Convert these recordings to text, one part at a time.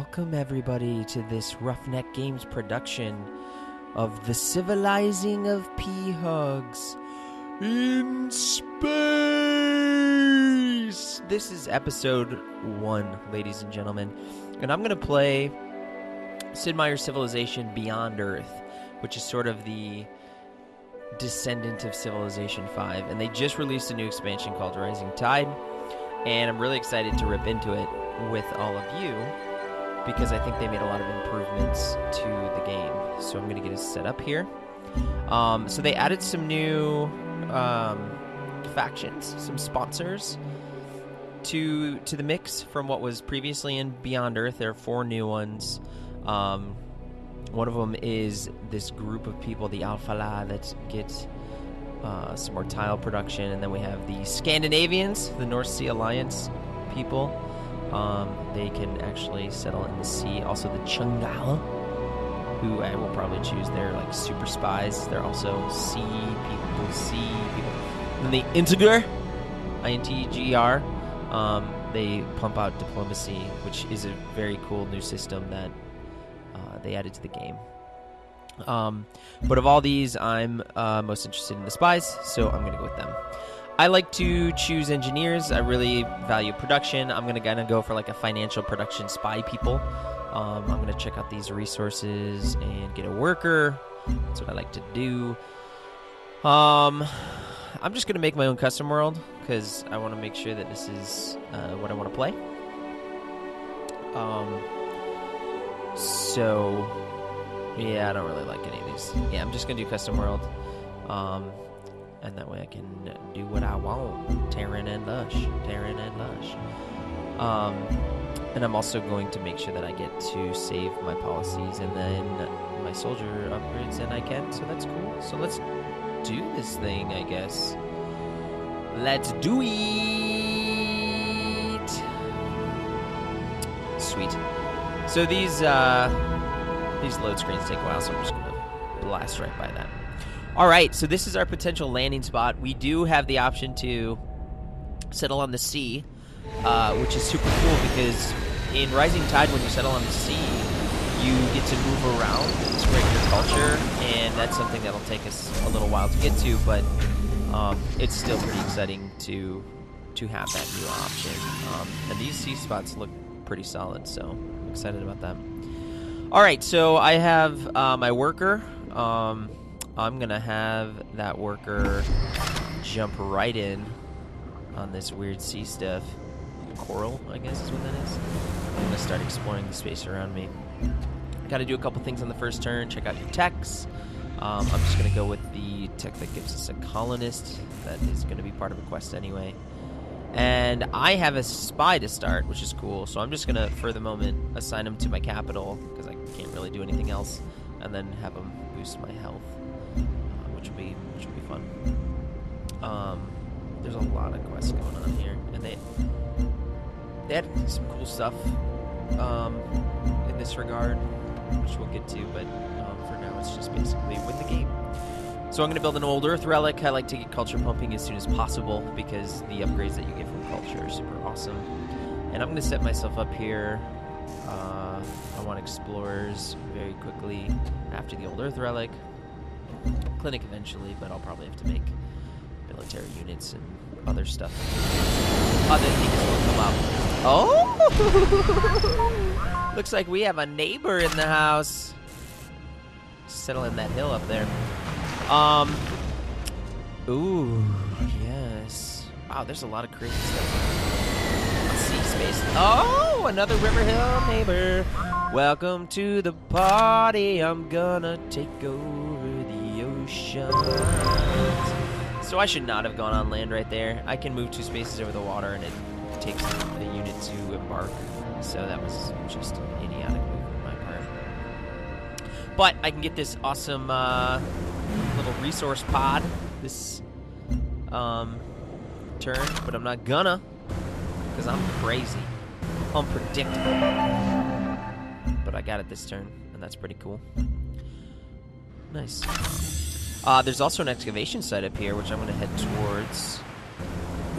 Welcome everybody to this Roughneck Games production of the Civilizing of pHuggs in Space. This is episode 1, ladies and gentlemen, and I'm going to play Sid Meier's Civilization Beyond Earth, which is sort of the descendant of Civilization 5, and they just released a new expansion called Rising Tide, and I'm really excited to rip into it with all of you, because I think they made a lot of improvements to the game. So I'm going to get it set up here. So they added some new factions, some sponsors to the mix from what was previously in Beyond Earth. There are 4 new ones. One of them is this group of people, the Alphala, that get some more tile production. And then we have the Scandinavians, the North Sea Alliance people. They can actually settle in the sea. Also the Chungala, who I will probably choose. They're like super spies. They're also sea people, And then the Integr, INTGR, they pump out diplomacy, which is a very cool new system that they added to the game. But of all these, I'm most interested in the spies, so I'm going to go with them. I like to choose engineers. I really value production. I'm going to kind of go for like a financial production spy people. I'm going to check out these resources and get a worker. That's what I like to do. I'm just going to make my own custom world because I want to make sure that this is what I want to play. So, yeah, I don't really like any of these. Yeah, I'm just going to do custom world. And that way I can do what I want. Terran and lush. And I'm also going to make sure that I get to save my policies and then my soldier upgrades, and I can, so that's cool. So let's do this thing, I guess. Let's do it! Sweet. So these load screens take a while, so I'm just going to blast right by that. All right, so this is our potential landing spot. We do have the option to settle on the sea, which is super cool because in Rising Tide, when you settle on the sea, you get to move around and spread your culture, and that's something that'll take us a little while to get to, but it's still pretty exciting to have that new option. And these sea spots look pretty solid, so I'm excited about that. All right, so I have my worker. I'm going to have that worker jump right in on this weird sea stuff. Coral, I guess is what that is. I'm going to start exploring the space around me. Got to do a couple things on the first turn. Check out your techs. I'm just going to go with the tech that gives us a colonist. That is going to be part of a quest anyway. And I have a spy to start, which is cool. So I'm just going to, for the moment, assign him to my capital because I can't really do anything else. And then have him boost my health. Which will be fun. There's a lot of quests going on here, and they had some cool stuff in this regard, which we'll get to. But for now, it's just basically win the game. So I'm going to build an old Earth relic. I like to get culture pumping as soon as possible because the upgrades that you get from culture are super awesome. And I'm going to set myself up here. I want explorers very quickly after the old Earth relic. Clinic eventually, but I'll probably have to make military units and other stuff. Other things will come up. Oh! Looks like we have a neighbor in the house. Settling that hill up there. Ooh, yes. Wow, there's a lot of crazy stuff. Sea space. Oh, another River Hill neighbor. Welcome to the party. I'm gonna take over the ocean. So I should not have gone on land right there. I can move 2 spaces over the water, and it takes a unit to embark. So that was just an idiotic move on my part. But I can get this awesome little resource pod this turn, but I'm not gonna because I'm crazy, unpredictable. But I got it this turn, and that's pretty cool. Nice. There's also an excavation site up here, which I'm going to head towards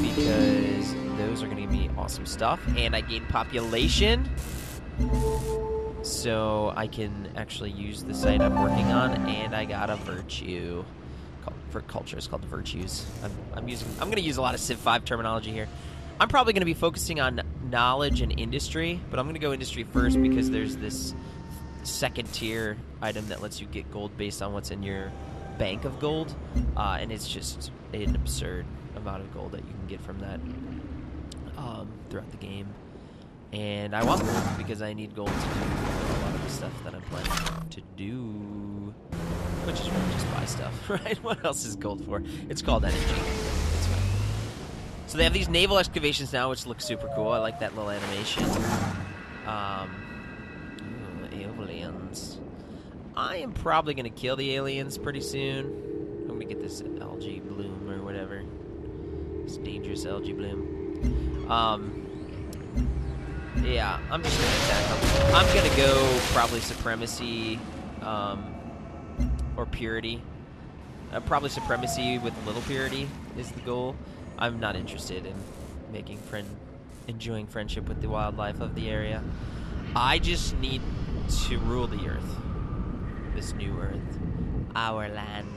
because those are going to give me awesome stuff. And I gain population. so I can actually use the site I'm working on, and I got a virtue. For culture, it's called virtues. I'm gonna use a lot of Civ 5 terminology here. I'm probably gonna be focusing on knowledge and industry, but I'm gonna go industry first because there's this second tier item that lets you get gold based on what's in your bank of gold, and it's just an absurd amount of gold that you can get from that throughout the game. And I want gold because I need gold to do a lot of the stuff that I'm planning to do, which is really just buy stuff, right? What else is gold for? It's called energy. It's fine. So they have these naval excavations now, which look super cool. I like that little animation. Aliens. I am probably going to kill the aliens pretty soon. I'm going to get this algae bloom or whatever. This dangerous algae bloom. Yeah, I'm just going to attack them. I'm going to go probably supremacy or purity. Probably supremacy with little purity is the goal. I'm not interested in enjoying friendship with the wildlife of the area. I just need to rule the earth. This new earth. Our land.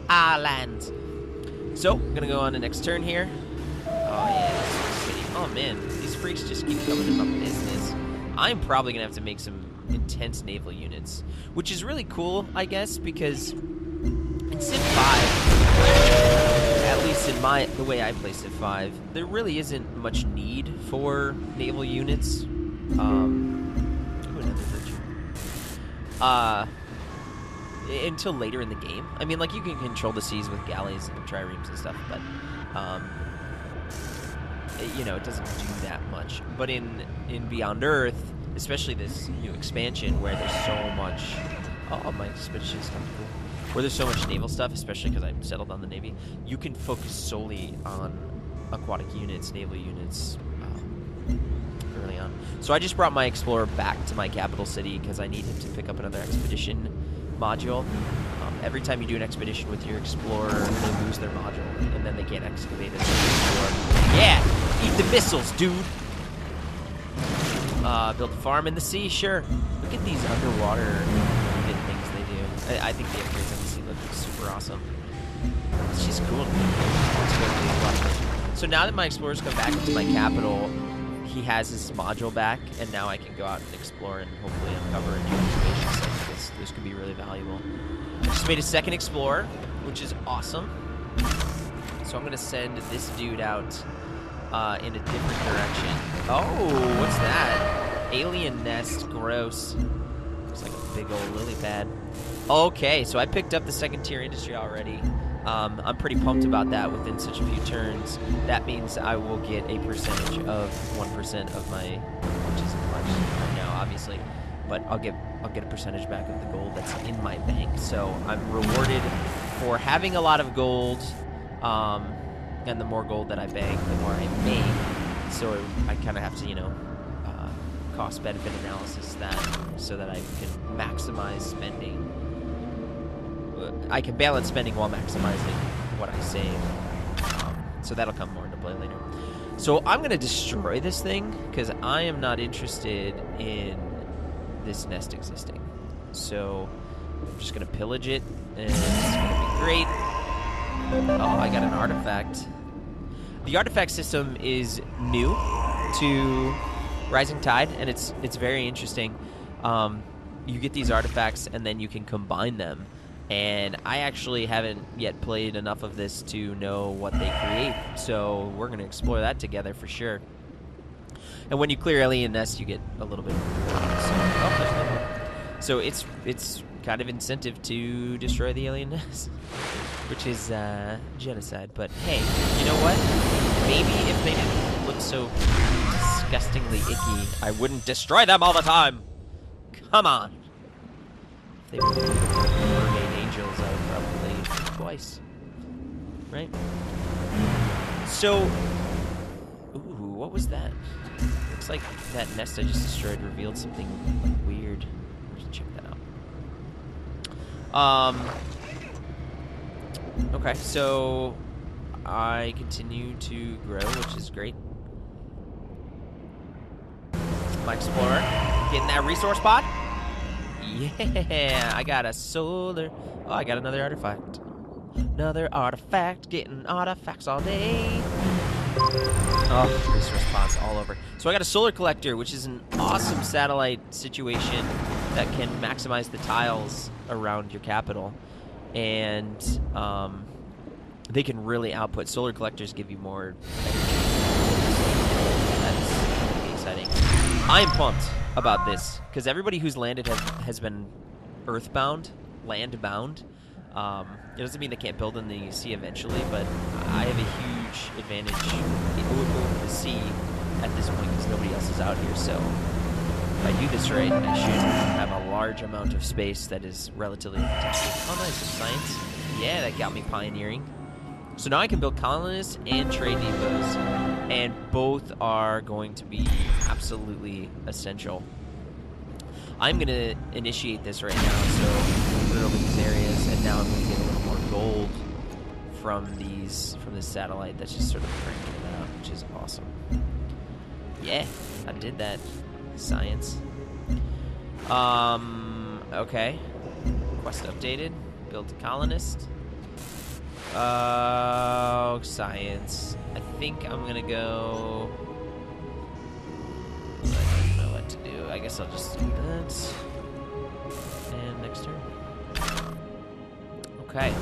Our land. So, I'm gonna go on the next turn here. Oh yeah, this city. Oh man, these freaks just keep coming in my business. I'm probably gonna have to make some intense naval units, which is really cool, I guess, because in Civ 5, at least in the way I play Civ 5, there really isn't much need for naval units. Until later in the game. I mean, like, you can control the seas with galleys and triremes and stuff, but, you know, it doesn't do that much. But in Beyond Earth, especially this new expansion where there's so much... Oh, my expedition is kind of cool. Where there's so much naval stuff, especially because I've settled on the Navy, you can focus solely on aquatic units, naval units, early on. So I just brought my Explorer back to my capital city because I need him to pick up another expedition module. Every time you do an expedition with your Explorer, they lose their module, and then they can't excavate it. Yeah! Eat the missiles, dude! Build a farm in the sea, sure. Look at these underwater things they do. I think the upgrades on the sea look super awesome. It's just cool. So now that my Explorer's come back into my capital, he has his module back, and now I can go out and explore and hopefully uncover a new excavation site. This could be really valuable. I just made a second Explorer, which is awesome. So I'm going to send this dude out in a different direction. Oh, what's that? Alien nest, gross. Looks like a big old lily pad. Okay, so I picked up the second tier industry already. I'm pretty pumped about that within such a few turns. That means I will get a percentage of 1% of my, which isn't much right now, obviously, but I'll get a percentage back of the gold that's in my bank. So I'm rewarded for having a lot of gold, and the more gold that I bank, the more I make. So I kind of have to, you know, cost-benefit analysis that so that I can maximize spending. I can balance spending while maximizing what I save. So that'll come more into play later. So I'm going to destroy this thing because I am not interested in this nest existing. So I'm just going to pillage it, and it's going to be great. Oh, I got an artifact. The artifact system is new to Rising Tide, and it's very interesting. You get these artifacts, and then you can combine them. And I actually haven't yet played enough of this to know what they create, so we're going to explore that together for sure. And when you clear alien nests, you get a little bit more. So it's kind of incentive to destroy the alien nests, which is genocide. But hey, you know what? Maybe if they didn't look so disgustingly icky, I wouldn't destroy them all the time. Come on. If they were mermaid angels, I would probably twice. Right? So, ooh, what was that? Looks like that nest I just destroyed revealed something weird. Let's check that out. Okay, so I continue to grow, which is great. My Explorer. Getting that resource pod. Yeah, I got a solar. Oh, I got another artifact. Another artifact. Getting artifacts all day. Oh, resource pods all over. So I got a solar collector, which is an awesome satellite situation that can maximize the tiles around your capital. And they can really output. Solar collectors give you more energy. That's really exciting. I'm pumped about this because everybody who's landed has been earthbound, land-bound. It doesn't mean they can't build in the sea eventually, but I have a huge advantage over the sea at this point because nobody else is out here. So if I do this right, I should have a large amount of space that is relatively protected. Oh, nice. Some science. Yeah, that got me pioneering. So now I can build colonists and trade depots, and both are going to be absolutely essential. I'm going to initiate this right now, so put it over these areas, and now I'm going to get a little more gold from this satellite that's just sort of cranking it out, which is awesome. Yeah, I did that. Science. Okay. Quest updated. Build a colonist. Science. I think I'm gonna go. I don't know what to do. I guess I'll just do that. And next turn. Okay.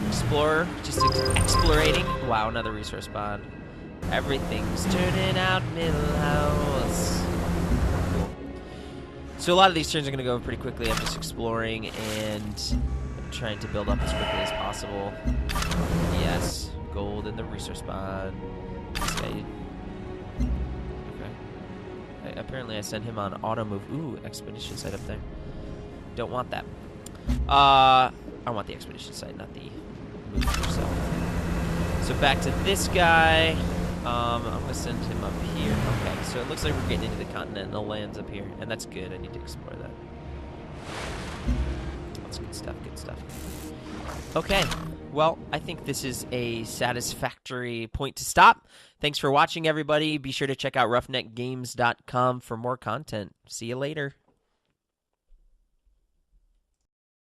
Explorer. Just explorating. Wow, another resource pod. Everything's turning out Millhouse. Cool. So a lot of these turns are gonna go pretty quickly. I'm just exploring and trying to build up as quickly as possible. Yes, gold in the resource pod. This guy. Okay. Apparently, I sent him on auto move. Ooh, expedition site up there. Don't want that. I want the expedition site, not the move yourself. So back to this guy. I'm gonna send him up here. Okay, so it looks like we're getting into the continental lands up here, and that's good. I need to explore that. That's good stuff, good stuff. Okay, well, I think this is a satisfactory point to stop. Thanks for watching, everybody. Be sure to check out roughneckgames.com for more content. See you later.